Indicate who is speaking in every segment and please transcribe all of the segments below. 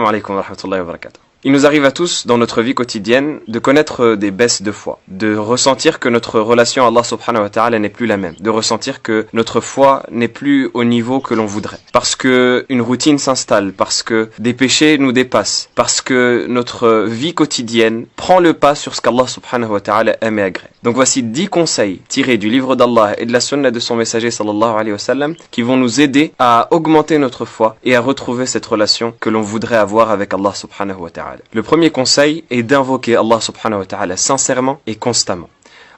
Speaker 1: Assalamu alaikum wa rahmatullahi wa barakatuh. Il nous arrive à tous, dans notre vie quotidienne, de connaître des baisses de foi, de ressentir que notre relation à Allah subhanahu wa ta'ala n'est plus la même, de ressentir que notre foi n'est plus au niveau que l'on voudrait. Parce que une routine s'installe, parce que des péchés nous dépassent, parce que notre vie quotidienne prend le pas sur ce qu'Allah subhanahu wa ta'ala aime et agrée. Donc voici 10 conseils tirés du livre d'Allah et de la sunna de son messager sallallahu alayhi wa sallam qui vont nous aider à augmenter notre foi et à retrouver cette relation que l'on voudrait avoir avec Allah subhanahu wa ta'ala. Le premier conseil est d'invoquer Allah subhanahu wa ta'ala sincèrement et constamment.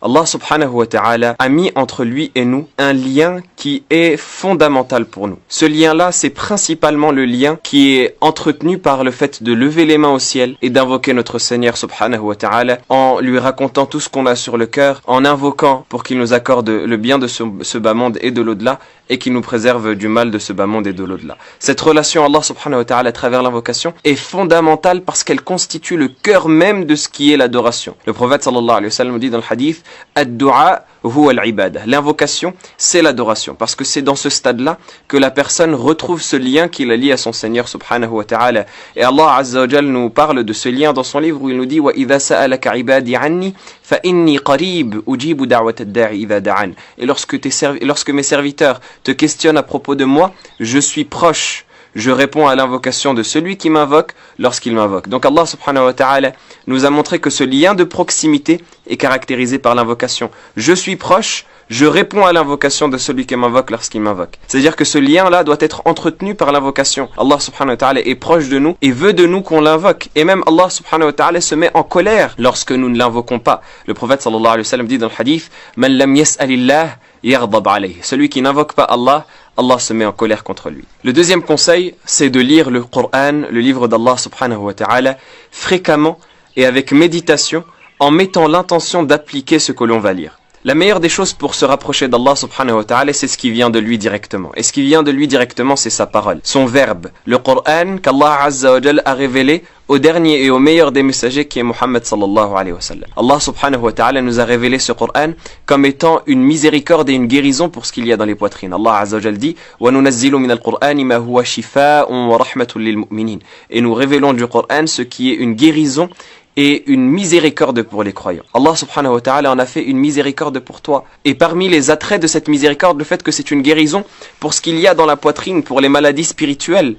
Speaker 1: Allah subhanahu wa ta'ala a mis entre lui et nous un lien qui est fondamental pour nous. Ce lien-là, c'est principalement le lien qui est entretenu par le fait de lever les mains au ciel et d'invoquer notre Seigneur subhanahu wa ta'ala en lui racontant tout ce qu'on a sur le cœur, en invoquant pour qu'il nous accorde le bien de ce bas monde et de l'au-delà et qu'il nous préserve du mal de ce bas monde et de l'au-delà. Cette relation à Allah subhanahu wa ta'ala à travers l'invocation est fondamentale parce qu'elle constitue le cœur même de ce qui est l'adoration. Le prophète sallallahu alayhi wa sallam dit dans le hadith Ad-du'a huwa al-ibada. L'invocation, c'est l'adoration. Parce que c'est dans ce stade-là que la personne retrouve ce lien qui la lie à son Seigneur subhanahu wa ta'ala. Et Allah azza wa jal nous parle de ce lien dans son livre où il nous dit Wa idha sa'alaka ibadi anni fa inni qarib ujibu da'wat ad-da'i idha da'an. Et lorsque mes serviteurs te questionnent à propos de moi, je suis proche. Je réponds à l'invocation de celui qui m'invoque lorsqu'il m'invoque. Donc Allah subhanahu wa ta'ala nous a montré que ce lien de proximité est caractérisé par l'invocation. Je suis proche, je réponds à l'invocation de celui qui m'invoque lorsqu'il m'invoque. C'est-à-dire que ce lien-là doit être entretenu par l'invocation. Allah subhanahu wa ta'ala est proche de nous et veut de nous qu'on l'invoque. Et même Allah subhanahu wa ta'ala se met en colère lorsque nous ne l'invoquons pas. Le prophète sallallahu alayhi wa sallam dit dans le hadith Man lam yas'alillah yaghdab alayhi. Celui qui n'invoque pas Allah, Allah se met en colère contre lui. Le deuxième conseil, c'est de lire le Coran, le livre d'Allah subhanahu wa ta'ala, fréquemment et avec méditation, en mettant l'intention d'appliquer ce que l'on va lire. La meilleure des choses pour se rapprocher d'Allah subhanahu wa ta'ala, c'est ce qui vient de lui directement. Et ce qui vient de lui directement, c'est sa parole, son verbe. Le Coran qu'Allah azza wa jal a révélé au dernier et au meilleur des messagers qui est Muhammad sallallahu alayhi wa sallam. Allah subhanahu wa ta'ala nous a révélé ce Coran comme étant une miséricorde et une guérison pour ce qu'il y a dans les poitrines. Allah azza wa jal dit وَنُنَزِّلُ مِنَ الْقُرْآنِ مَا هُوَ شِفَاءٌ وَرَحْمَةٌ لِلْمُؤْمِنِينَ. Et nous révélons du Coran ce qui est une guérison et une miséricorde pour les croyants. Allah subhanahu wa ta'ala en a fait une miséricorde pour toi. Et parmi les attraits de cette miséricorde, le fait que c'est une guérison pour ce qu'il y a dans la poitrine, pour les maladies spirituelles.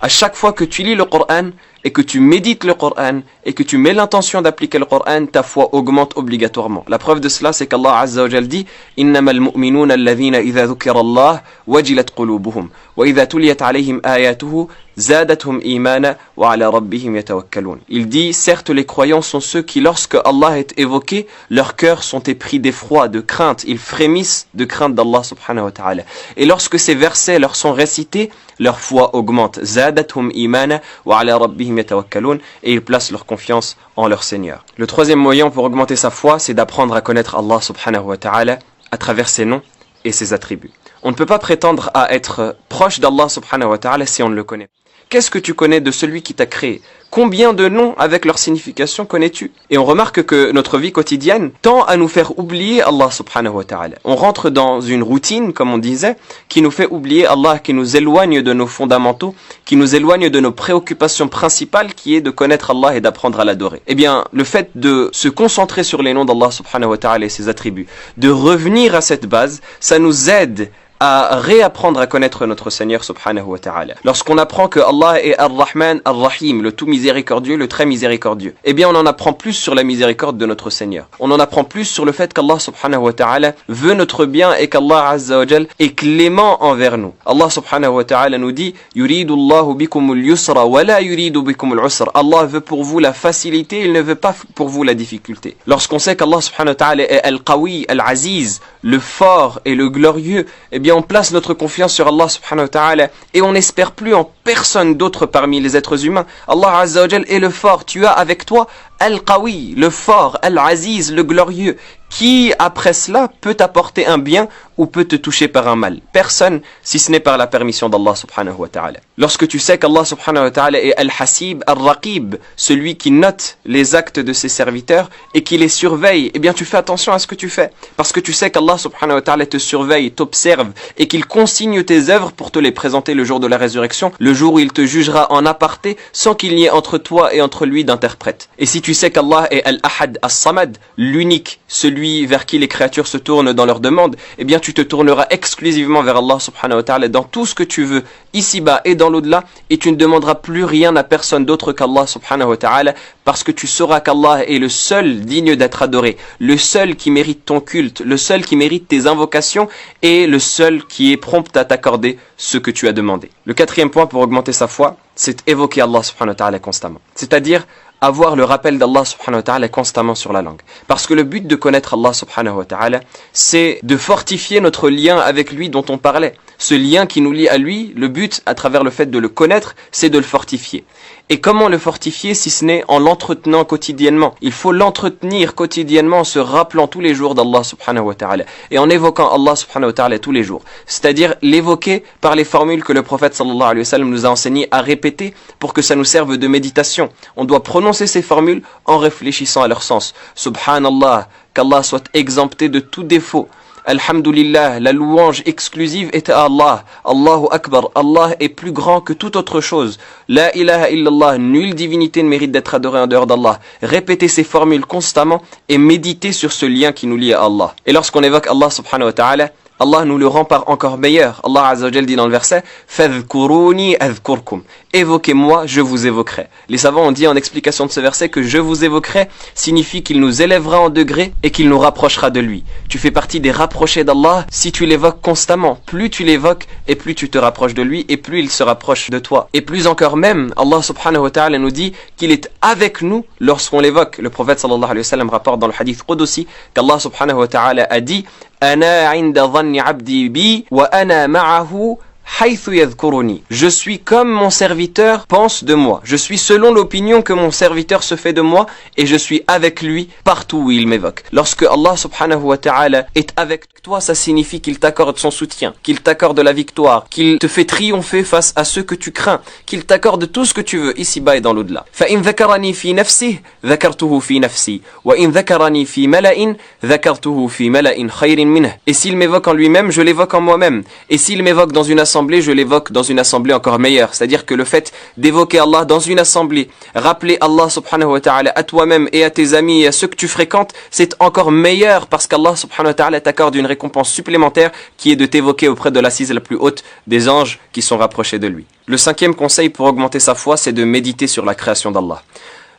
Speaker 1: À chaque fois que tu lis le Coran et que tu médites le Coran et que tu mets l'intention d'appliquer le Coran, ta foi augmente obligatoirement. La preuve de cela, c'est qu'Allah azza wa jal dit إِنَّمَا الْمُؤْمِنُونَ الَّذِينَ إِذَا ذُكِرَ اللَّهُ وَجِلَتْ قُلُوبُهُمْ وَإِذَا تُلِيَتْ عَلَيْهِمْ آيَاتُهُ زَادَتْهُمْ إِيمَانًا وَعَلَى رَبِّهِمْ يَتَوَكَّلُونَ. Il dit, certes les croyants sont ceux qui, lorsque Allah est évoqué, leurs cœurs sont épris d'effroi, de crainte, ils frémissent de crainte d'Allah subhanahu wa ta'ala. Et lorsque ces versets leur sont récités, leur foi augmente. زَادَتْهُمْ إِيمَانًا وَعَلَى رَبِّهِمْ يَتَوَكَّلُونَ. Et ils placent leur confiance en leur Seigneur. Le troisième moyen pour augmenter sa foi, c'est d'apprendre à connaître Allah subhanahu wa ta'ala à travers ses noms et ses attributs. On ne peut pas prétendre à être proche d'Allah subhanahu wa ta'ala si on ne le connaît. Qu'est-ce que tu connais de celui qui t'a créé? Combien de noms avec leur signification connais-tu? Et on remarque que notre vie quotidienne tend à nous faire oublier Allah subhanahu wa ta'ala. On rentre dans une routine, comme on disait, qui nous fait oublier Allah, qui nous éloigne de nos fondamentaux, qui nous éloigne de nos préoccupations principales, qui est de connaître Allah et d'apprendre à l'adorer. Eh bien, le fait de se concentrer sur les noms d'Allah subhanahu wa ta'ala et ses attributs, de revenir à cette base, ça nous aide à réapprendre à connaître notre Seigneur subhanahu wa ta'ala. Lorsqu'on apprend que Allah est Ar-Rahman, Ar-Rahim, le tout miséricordieux, le très miséricordieux, eh bien on en apprend plus sur la miséricorde de notre Seigneur. On en apprend plus sur le fait qu'Allah subhanahu wa ta'ala veut notre bien et qu'Allah azza wa jal est clément envers nous. Allah subhanahu wa ta'ala nous dit Yuridu Allahu bikumul yusra wa la yuridu bikumul usra. Allah veut pour vous la facilité, il ne veut pas pour vous la difficulté. Lorsqu'on sait qu'Allah subhanahu wa ta'ala est Al-Qawi, Al-Aziz, le fort et le glorieux, eh bien on place notre confiance sur Allah subhanahu wa ta'ala et on n'espère plus en personne d'autre parmi les êtres humains. Allah azza wa jal est le fort. Tu as avec toi Al-Qawi, le fort, Al-Aziz, le glorieux, qui après cela peut t'apporter un bien ou peut te toucher par un mal. Personne, si ce n'est par la permission d'Allah subhanahu wa ta'ala. Lorsque tu sais qu'Allah subhanahu wa ta'ala est Al-Hasib, Al-Raqib, celui qui note les actes de ses serviteurs et qui les surveille, eh bien tu fais attention à ce que tu fais. Parce que tu sais qu'Allah subhanahu wa ta'ala te surveille, t'observe et qu'il consigne tes œuvres pour te les présenter le jour de la résurrection, le jour où il te jugera en aparté sans qu'il n'y ait entre toi et entre lui d'interprète. Et si tu sais qu'Allah est Al-Ahad, As-Samad, l'unique, celui vers qui les créatures se tournent dans leurs demandes, eh bien tu te tourneras exclusivement vers Allah subhanahu wa ta'ala dans tout ce que tu veux, ici-bas et dans l'au-delà, et tu ne demanderas plus rien à personne d'autre qu'Allah subhanahu wa ta'ala, parce que tu sauras qu'Allah est le seul digne d'être adoré, le seul qui mérite ton culte, le seul qui mérite tes invocations, et le seul qui est prompt à t'accorder ce que tu as demandé. Le quatrième point pour augmenter sa foi, c'est évoquer Allah subhanahu wa ta'ala constamment. C'est-à-dire avoir le rappel d'Allah subhanahu wa ta'ala constamment sur la langue. Parce que le but de connaître Allah subhanahu wa ta'ala, c'est de fortifier notre lien avec lui dont on parlait. Ce lien qui nous lie à lui, le but, à travers le fait de le connaître, c'est de le fortifier. Et comment le fortifier si ce n'est en l'entretenant quotidiennement? Il faut l'entretenir quotidiennement en se rappelant tous les jours d'Allah subhanahu wa ta'ala et en évoquant Allah subhanahu wa ta'ala tous les jours. C'est-à-dire l'évoquer par les formules que le prophète sallallahu alayhi wa sallam nous a enseigné à répéter pour que ça nous serve de méditation. On doit prononcer ces formules en réfléchissant à leur sens. Subhanallah, qu'Allah soit exempté de tout défaut. Alhamdulillah, la louange exclusive est à Allah. Allahu Akbar, Allah est plus grand que toute autre chose. La ilaha illallah, nulle divinité ne mérite d'être adorée en dehors d'Allah. Répétez ces formules constamment et méditez sur ce lien qui nous lie à Allah. Et lorsqu'on évoque Allah subhanahu wa ta'ala, Allah nous le rend par encore meilleur. Allah Azza wa Jal dit dans le verset Fadhkuruni adhkurkum. Évoquez-moi, je vous évoquerai. Les savants ont dit en explication de ce verset que je vous évoquerai signifie qu'il nous élèvera en degré et qu'il nous rapprochera de lui. Tu fais partie des rapprochés d'Allah si tu l'évoques constamment. Plus tu l'évoques et plus tu te rapproches de lui et plus il se rapproche de toi. Et plus encore même, Allah subhanahu wa ta'ala nous dit qu'il est avec nous lorsqu'on l'évoque. Le prophète sallallahu alayhi wa sallam rapporte dans le hadith Qudusi qu'Allah subhanahu wa ta'ala a dit Ana 'inda dhanni 'abdi bi wa ana ma'ahu haythu yadhkuruni. Je suis comme mon serviteur pense de moi. Je suis selon l'opinion que mon serviteur se fait de moi et je suis avec lui partout où il m'évoque. Lorsque Allah subhanahu wa ta'ala est avec toi, ça signifie qu'il t'accorde son soutien, qu'il t'accorde la victoire, qu'il te fait triompher face à ceux que tu crains, qu'il t'accorde tout ce que tu veux ici-bas et dans l'au-delà. فَإِنْ ذَكَرَنِي فِي نَفْسِهِ ذَكَرْتُهُ فِي نَفْسِي وَإِنْ ذَكَرَنِي فِي مَلَئٍ ذَكَرْتُهُ فِي مَلَئٍ خَيْرٍ مِنْهِ. Et s'il m'évoque en lui-même, je l'évoque en moi-même. Et s'il m'évoque dans une assemblée, je l'évoque dans une assemblée encore meilleure. C'est-à-dire que le fait d'évoquer Allah dans une assemblée, rappeler Allah subhanahu wa ta'ala à toi-même et à tes amis et à ceux que tu fréquentes, c'est encore meilleur parce qu'Allah subhanahu wa ta'ala t'accorde une récompense supplémentaire qui est de t'évoquer auprès de l'assise la plus haute des anges qui sont rapprochés de lui. Le cinquième conseil pour augmenter sa foi, c'est de méditer sur la création d'Allah.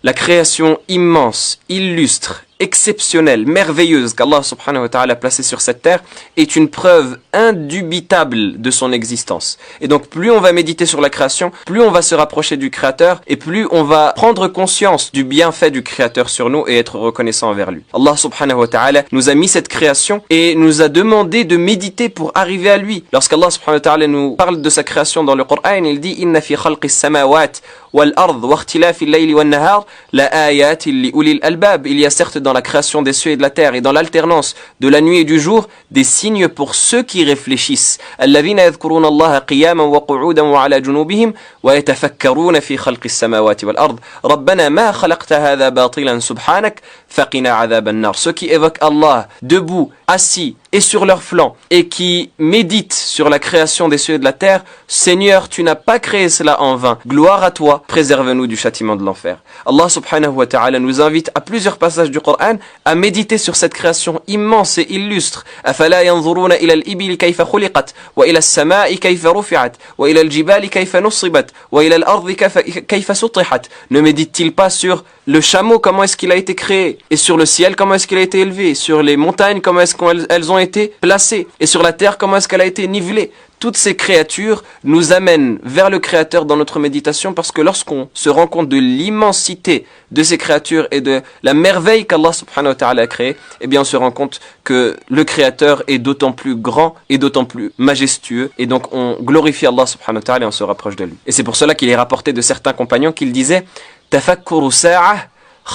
Speaker 1: La création immense, illustre, exceptionnelle, merveilleuse qu'Allah subhanahu wa ta'ala a placée sur cette terre est une preuve indubitable de son existence. Et donc plus on va méditer sur la création, plus on va se rapprocher du Créateur et plus on va prendre conscience du bienfait du Créateur sur nous et être reconnaissant envers lui. Allah subhanahu wa ta'ala nous a mis cette création et nous a demandé de méditer pour arriver à lui. Lorsqu'Allah subhanahu wa ta'ala nous parle de sa création dans le Coran, il dit « Inna fi khalqis samawat wal ard wa ikhtilafi al-layli wan nahar la ayatin li ulil albab » Il y a certes dans la création des cieux et de la terre et dans l'alternance de la nuit et du jour des signes pour ceux qui réfléchissent. Alladhina yadhkuruna Allaha qiyaman wa qu'udan wa ala junubihim wa yatafakkaruna fi khalqis samawati wal ard. Rabbana ma khalaqta hadha batilan subhanak faqina adhaban nar. Ceux qui évoquent Allah debout, assis et sur leur flanc et qui méditent sur la création des cieux et de la terre, Seigneur, tu n'as pas créé cela en vain. Gloire à toi, préserve-nous du châtiment de l'enfer. Allah subhanahu wa ta'ala nous invite à plusieurs passages du Coran à méditer sur cette création immense et illustre. Afala yanzuruna ila al-ibil kayfa khuliqat wa ila as-sama'i kayfa rufi'at wa ila al-jibali kayfa nusibat wa ila al-ardi kayfa sutihat. Ne médite-t-il pas sur le chameau, comment est-ce qu'il a été créé, et sur le ciel, comment est-ce qu'il a été élevé, sur les montagnes, comment est-ce qu'elles ont été placées, et sur la terre, comment est-ce qu'elle a été nivelée. Toutes ces créatures nous amènent vers le Créateur dans notre méditation parce que lorsqu'on se rend compte de l'immensité de ces créatures et de la merveille qu'Allah subhanahu wa ta'ala a créée, eh bien on se rend compte que le Créateur est d'autant plus grand et d'autant plus majestueux et donc on glorifie Allah subhanahu wa ta'ala et on se rapproche de lui. Et c'est pour cela qu'il est rapporté de certains compagnons qu'ils disaient « Tafakkuru sa'a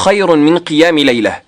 Speaker 1: khayrun min qiyami laylah »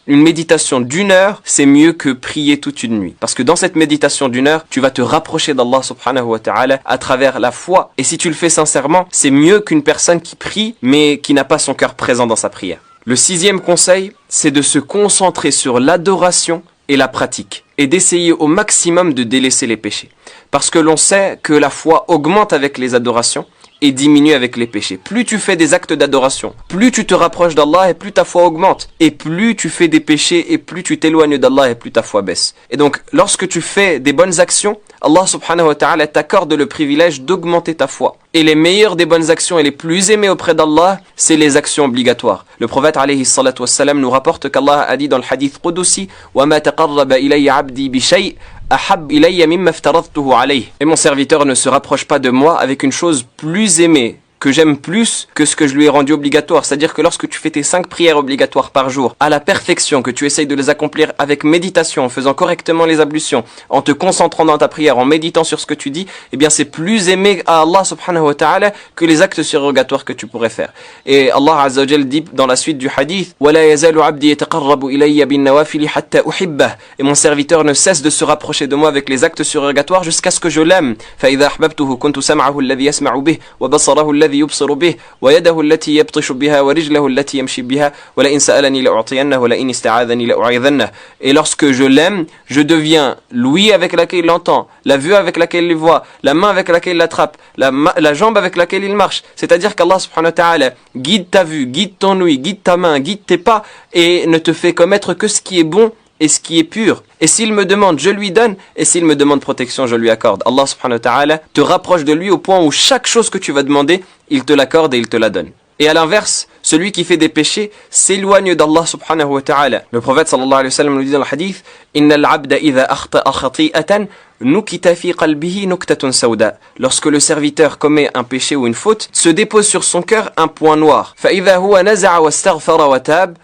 Speaker 1: une méditation d'1 heure, c'est mieux que prier toute une nuit. Parce que dans cette méditation d'1 heure, tu vas te rapprocher d'Allah subhanahu wa ta'ala à travers la foi. Et si tu le fais sincèrement, c'est mieux qu'une personne qui prie, mais qui n'a pas son cœur présent dans sa prière. Le 6e conseil, c'est de se concentrer sur l'adoration et la pratique, et d'essayer au maximum de délaisser les péchés. Parce que l'on sait que la foi augmente avec les adorations, et diminue avec les péchés. Plus tu fais des actes d'adoration, plus tu te rapproches d'Allah et plus ta foi augmente. Et plus tu fais des péchés et plus tu t'éloignes d'Allah et plus ta foi baisse. Et donc, lorsque tu fais des bonnes actions, Allah subhanahu wa ta'ala t'accorde le privilège d'augmenter ta foi. Et les meilleures des bonnes actions et les plus aimées auprès d'Allah, c'est les actions obligatoires. Le prophète alayhi salatu wassalam nous rapporte qu'Allah a dit dans le hadith Qudusi وَمَا تَقَرَّبَ إِلَيَّ عَبْدِي بِشَيْءٍ أَحَبَّ إِلَيَّ مِمَّا افْتَرَضْتُهُ عَلَيْهِ. Et mon serviteur ne se rapproche pas de moi avec une chose plus aimée, que j'aime plus que ce que je lui ai rendu obligatoire. C'est-à-dire que lorsque tu fais tes 5 prières obligatoires par jour, à la perfection, que tu essayes de les accomplir avec méditation, en faisant correctement les ablutions, en te concentrant dans ta prière, en méditant sur ce que tu dis, eh bien c'est plus aimé à Allah subhanahu wa ta'ala que les actes surrogatoires que tu pourrais faire. Et Allah azza wa jal dit dans la suite du hadith, وَلَا يَزَالُ عَبْدِي يَتَقَرَّبُ إِلَيَّ بِالنَّوَافِلِ حَتَّى أُحِبَّهُ. Et mon serviteur ne cesse de se rapprocher de moi avec les actes surrogatoires jusqu'à ce que je l'aime. فَإِذَا أَحْبَبْتُهُ كُنْتُ سَمْعَهُ الَّذِي يَسْمَعُ بِهِ وَبَصَرَهُ الَّذِي يبصر به ويده التي يبطش بها ورجله التي يمشي بها ولئن سألني لأعطينه ولئن استعاذني لأعيذنه. Et lorsque je l'aime, je deviens l'ouïe avec laquelle il entend, la vue avec laquelle il voit, la main avec laquelle il l'attrape, la jambe avec laquelle il marche. C'est-à-dire qu'Allah subhanahu wa ta'ala guide ta vue, guide ton ouïe, guide ta main, guide tes pas et ne te fait commettre que ce qui est bon et ce qui est pur. Et s'il me demande, je lui donne. Et s'il me demande protection, je lui accorde. Allah subhanahu wa ta'ala te rapproche de lui au point où chaque chose que tu vas demander, il te l'accorde et il te la donne. Et à l'inverse, celui qui fait des péchés s'éloigne d'Allah subhanahu wa ta'ala. Le prophète sallallahu alayhi wa sallam nous dit dans le hadith, Inna al-abda idha akhta'a khati'atan nukita fi qalbihi nuktatun sawda. Lorsque le serviteur commet un péché ou une faute, se dépose sur son cœur un point noir. Fa idha huwa naza'a wastaghfara wa tab.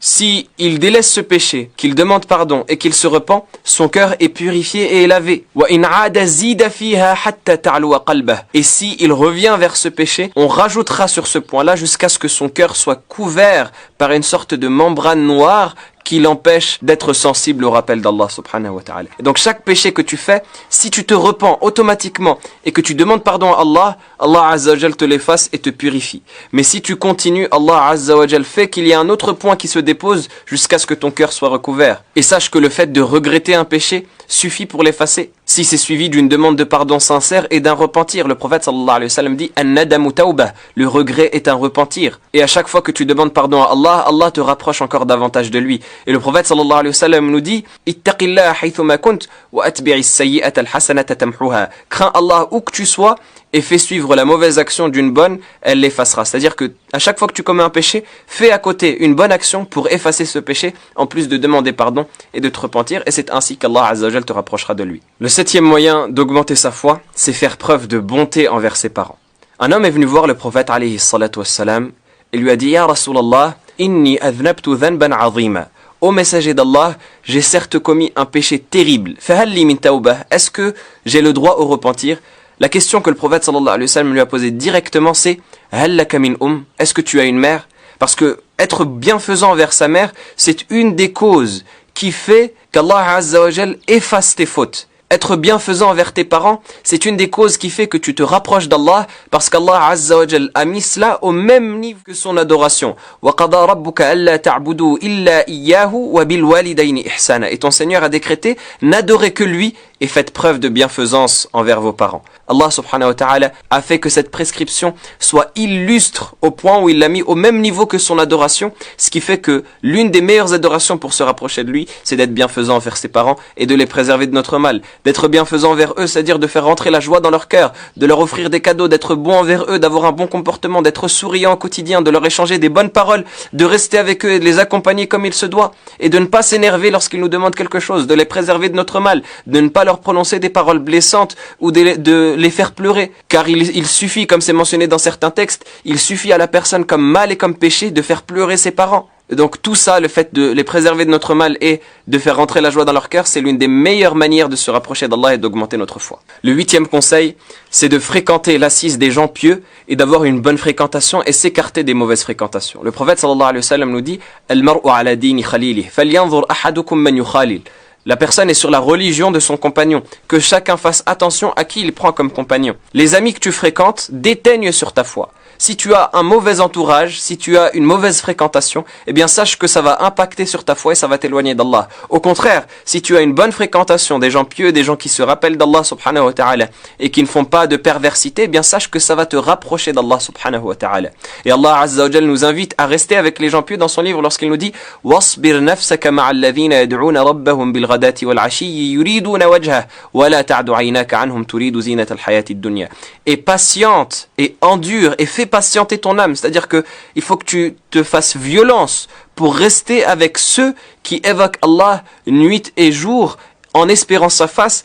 Speaker 1: Si il délaisse ce péché, qu'il demande pardon et qu'il se repent, son cœur est purifié et est lavé. Et si il revient vers ce péché, on rajoutera sur ce point-là jusqu'à ce que son cœur soit couvert par une sorte de membrane noire qui l'empêche d'être sensible au rappel d'Allah subhanahu wa ta'ala. Et donc chaque péché que tu fais, si tu te repens automatiquement et que tu demandes pardon à Allah, Allah azza wa jal te l'efface et te purifie. Mais si tu continues, Allah azza wa jal fait qu'il y a un autre point qui se dépose jusqu'à ce que ton cœur soit recouvert. Et sache que le fait de regretter un péché suffit pour l'effacer. Si c'est suivi d'une demande de pardon sincère et d'un repentir, le prophète sallallahu alayhi wa sallam dit An-nadamu tawbah, le regret est un repentir. Et à chaque fois que tu demandes pardon à Allah, Allah te rapproche encore davantage de lui. Et le prophète sallallahu alayhi wa sallam nous dit Ittaqillaha haythuma kunt wa atbi'is sayyi'ata al-hasanata tamhuha. Crains Allah où que tu sois et fais suivre la mauvaise action d'une bonne, elle l'effacera. C'est-à-dire que à chaque fois que tu commets un péché, fais à côté une bonne action pour effacer ce péché, en plus de demander pardon et de te repentir, et c'est ainsi qu'Allah azza wa jal te rapprochera de lui. Le 7e moyen d'augmenter sa foi, c'est faire preuve de bonté envers ses parents. Un homme est venu voir le prophète alayhi salatu wassalam et lui a dit Ya Rasulallah, inni adhnabtu dhanban azima. Ô messager d'Allah, j'ai certes commis un péché terrible. Fahalli min tawbah. Est-ce que j'ai le droit au repentir? La question que le prophète sallallahu alayhi wa sallam lui a posée directement, c'est Hal laka min Est-ce que tu as une mère? Parce que être bienfaisant envers sa mère, c'est une des causes qui fait qu'Allah azza wa jal efface tes fautes. Être bienfaisant envers tes parents, c'est une des causes qui fait que tu te rapproches d'Allah parce qu'Allah azza wa jal a mis cela au même niveau que son adoration. وَقَضَى رَبُّكَ أَلَّا تَعْبُدُوا إِلَّا إِيَّاهُ وَبِالْوَالِدَيْنِ إِحْسَانًا. Et ton Seigneur a décrété, n'adorez que lui et faites preuve de bienfaisance envers vos parents. Allah subhanahu wa ta'ala a fait que cette prescription soit illustre au point où il l'a mis au même niveau que son adoration, ce qui fait que l'une des meilleures adorations pour se rapprocher de lui, c'est d'être bienfaisant envers ses parents et de les préserver de notre mal. D'être bienfaisant envers eux, c'est-à-dire de faire rentrer la joie dans leur cœur, de leur offrir des cadeaux, d'être bon envers eux, d'avoir un bon comportement, d'être souriant au quotidien, de leur échanger des bonnes paroles, de rester avec eux et de les accompagner comme il se doit, et de ne pas s'énerver lorsqu'ils nous demandent quelque chose, de les préserver de notre mal, de ne pas leur prononcer des paroles blessantes ou de les faire pleurer. Car il suffit, comme c'est mentionné dans certains textes, il suffit à la personne comme mal et comme péché de faire pleurer ses parents. Donc tout ça, le fait de les préserver de notre mal et de faire rentrer la joie dans leur cœur, c'est l'une des meilleures manières de se rapprocher d'Allah et d'augmenter notre foi. Le 8e conseil, c'est de fréquenter l'assise des gens pieux et d'avoir une bonne fréquentation et s'écarter des mauvaises fréquentations. Le prophète sallallahu alayhi wa sallam nous dit « Al-mar'u ala dini khalilih, falyanzur ahadukum man yukhalil » La personne est sur la religion de son compagnon. Que chacun fasse attention à qui il prend comme compagnon. Les amis que tu fréquentes déteignent sur ta foi. Si tu as un mauvais entourage, si tu as une mauvaise fréquentation, eh bien sache que ça va impacter sur ta foi et ça va t'éloigner d'Allah. Au contraire, si tu as une bonne fréquentation des gens pieux, des gens qui se rappellent d'Allah subhanahu wa ta'ala et qui ne font pas de perversité, eh bien sache que ça va te rapprocher d'Allah subhanahu wa ta'ala. Et Allah azza wa jal nous invite à rester avec les gens pieux dans son livre lorsqu'il nous dit « Wasbir nafsaka ma'al ladhina yad'una rabbahum bil ghadati wal 'ashiyyi yuriduna wajhah wa la ta'du 'aynaka 'anhum turidu zinata al hayati ad-dunya » Et patiente et endure et fais patienter ton âme, c'est-à-dire que il faut que tu te fasses violence pour rester avec ceux qui évoquent Allah nuit et jour en espérant sa face,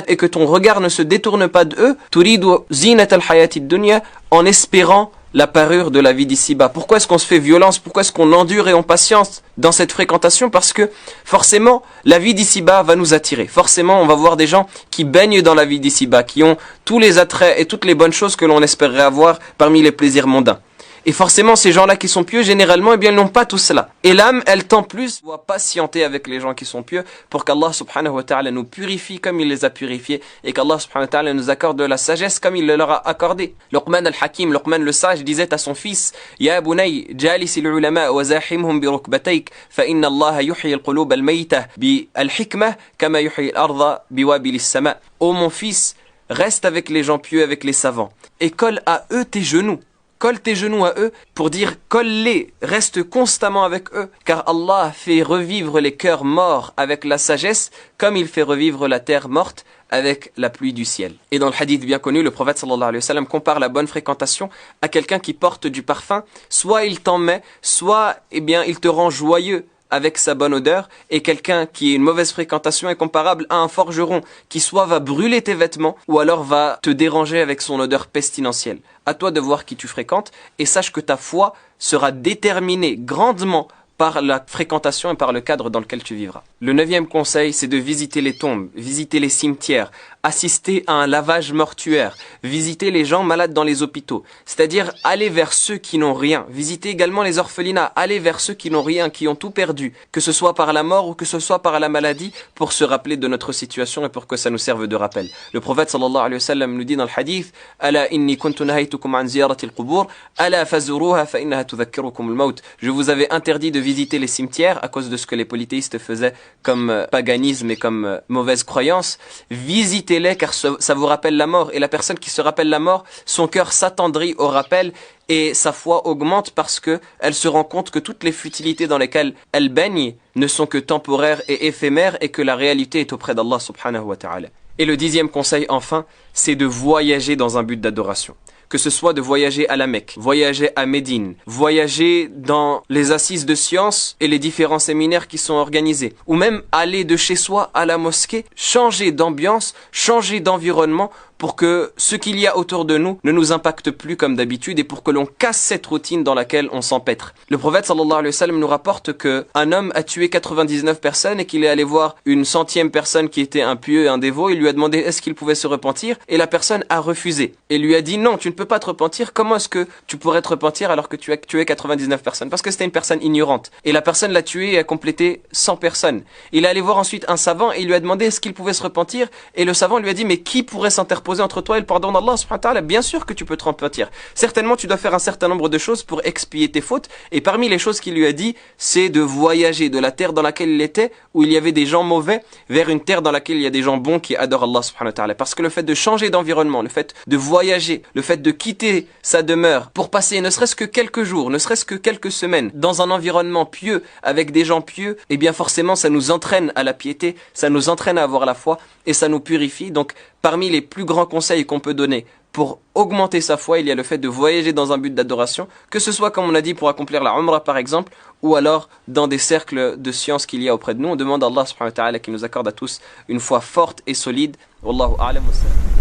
Speaker 1: et que ton regard ne se détourne pas d'eux, turidu zinata al-hayati ad-dunya, en espérant la parure de la vie d'ici-bas. Pourquoi est-ce qu'on se fait violence? Pourquoi est-ce qu'on endure et on patiente dans cette fréquentation? Parce que forcément, la vie d'ici-bas va nous attirer. Forcément, on va voir des gens qui baignent dans la vie d'ici-bas, qui ont tous les attraits et toutes les bonnes choses que l'on espérerait avoir parmi les plaisirs mondains. Et forcément, ces gens-là qui sont pieux, généralement, eh bien, ils n'ont pas tout cela. Et l'âme, elle tend plus, doit patienter avec les gens qui sont pieux pour qu'Allah subhanahu wa ta'ala nous purifie comme il les a purifiés et qu'Allah subhanahu wa ta'ala nous accorde de la sagesse comme il le leur a accordé. Luqman al-Hakim, Luqman le sage, disait à son fils, Ya bunay, jalis al-ulama wa zahimhum bi rukbatayk, fa inna Allah yuhyi al-qulub al-mayta bi al-hikmah kama yuhyi al-ardha bi wabil as-sama. Ô mon fils, reste avec les gens pieux, avec les savants, et colle à eux tes genoux. Colle tes genoux à eux pour dire colle-les, reste constamment avec eux, car Allah fait revivre les cœurs morts avec la sagesse, comme il fait revivre la terre morte avec la pluie du ciel. Et dans le hadith bien connu, le prophète sallallahu alayhi wa sallam compare la bonne fréquentation à quelqu'un qui porte du parfum, soit il t'en met, soit eh bien il te rend joyeux avec sa bonne odeur, et quelqu'un qui a une mauvaise fréquentation est comparable à un forgeron qui soit va brûler tes vêtements ou alors va te déranger avec son odeur pestilentielle. À toi de voir qui tu fréquentes et sache que ta foi sera déterminée grandement par la fréquentation et par le cadre dans lequel tu vivras. Le 9e conseil, c'est de visiter les tombes, visiter les cimetières, assister à un lavage mortuaire, visiter les gens malades dans les hôpitaux, c'est-à-dire aller vers ceux qui n'ont rien, visiter également les orphelinats, aller vers ceux qui n'ont rien, qui ont tout perdu, que ce soit par la mort ou que ce soit par la maladie, pour se rappeler de notre situation et pour que ça nous serve de rappel. Le prophète sallallahu alayhi wa sallam nous dit dans le hadith, Ala inni kuntu nahaytukum an ziyarati al-qubur, ala fazuruha fa innaha tudhakkirukum al-maut. Je vous avais interdit de visiter les cimetières à cause de ce que les polythéistes faisaient comme paganisme et comme mauvaise croyance. Visitez-les car ça vous rappelle la mort. Et la personne qui se rappelle la mort, son cœur s'attendrit au rappel et sa foi augmente parce que elle se rend compte que toutes les futilités dans lesquelles elle baigne ne sont que temporaires et éphémères et que la réalité est auprès d'Allah subhanahu wa ta'ala. Et le 10e conseil enfin, c'est de voyager dans un but d'adoration. Que ce soit de voyager à la Mecque, voyager à Médine, voyager dans les assises de sciences et les différents séminaires qui sont organisés, ou même aller de chez soi à la mosquée, changer d'ambiance, changer d'environnement pour que ce qu'il y a autour de nous ne nous impacte plus comme d'habitude et pour que l'on casse cette routine dans laquelle on s'empêtre. Le prophète sallallahu alayhi wa sallam nous rapporte que un homme a tué 99 personnes et qu'il est allé voir une 100e personne qui était un pieux et un dévot. Il lui a demandé est-ce qu'il pouvait se repentir et la personne a refusé et lui a dit non, tu ne peux pas te repentir. Comment est-ce que tu pourrais te repentir alors que tu as tué 99 personnes? Parce que c'était une personne ignorante et la personne l'a tué et a complété 100 personnes. Il est allé voir ensuite un savant et il lui a demandé est-ce qu'il pouvait se repentir et le savant lui a dit mais qui pourrait s'interposer entre toi et le pardon d'Allah subhanahu wa ta'ala? Bien sûr que tu peux te repentir. Certainement tu dois faire un certain nombre de choses pour expier tes fautes et parmi les choses qu'il lui a dit c'est de voyager de la terre dans laquelle il était où il y avait des gens mauvais vers une terre dans laquelle il y a des gens bons qui adorent Allah subhanahu wa ta'ala. Parce que le fait de changer d'environnement, le fait de voyager, le fait de quitter sa demeure pour passer ne serait-ce que quelques jours, ne serait-ce que quelques semaines dans un environnement pieux avec des gens pieux, eh bien forcément ça nous entraîne à la piété, ça nous entraîne à avoir la foi et ça nous purifie. Donc parmi les plus grands conseils qu'on peut donner pour augmenter sa foi, il y a le fait de voyager dans un but d'adoration, que ce soit comme on a dit pour accomplir la Umrah par exemple, ou alors dans des cercles de science qu'il y a auprès de nous. On demande à Allah subhanahu wa ta'ala qu'il nous accorde à tous une foi forte et solide. Wallahu a'lam wa sallam.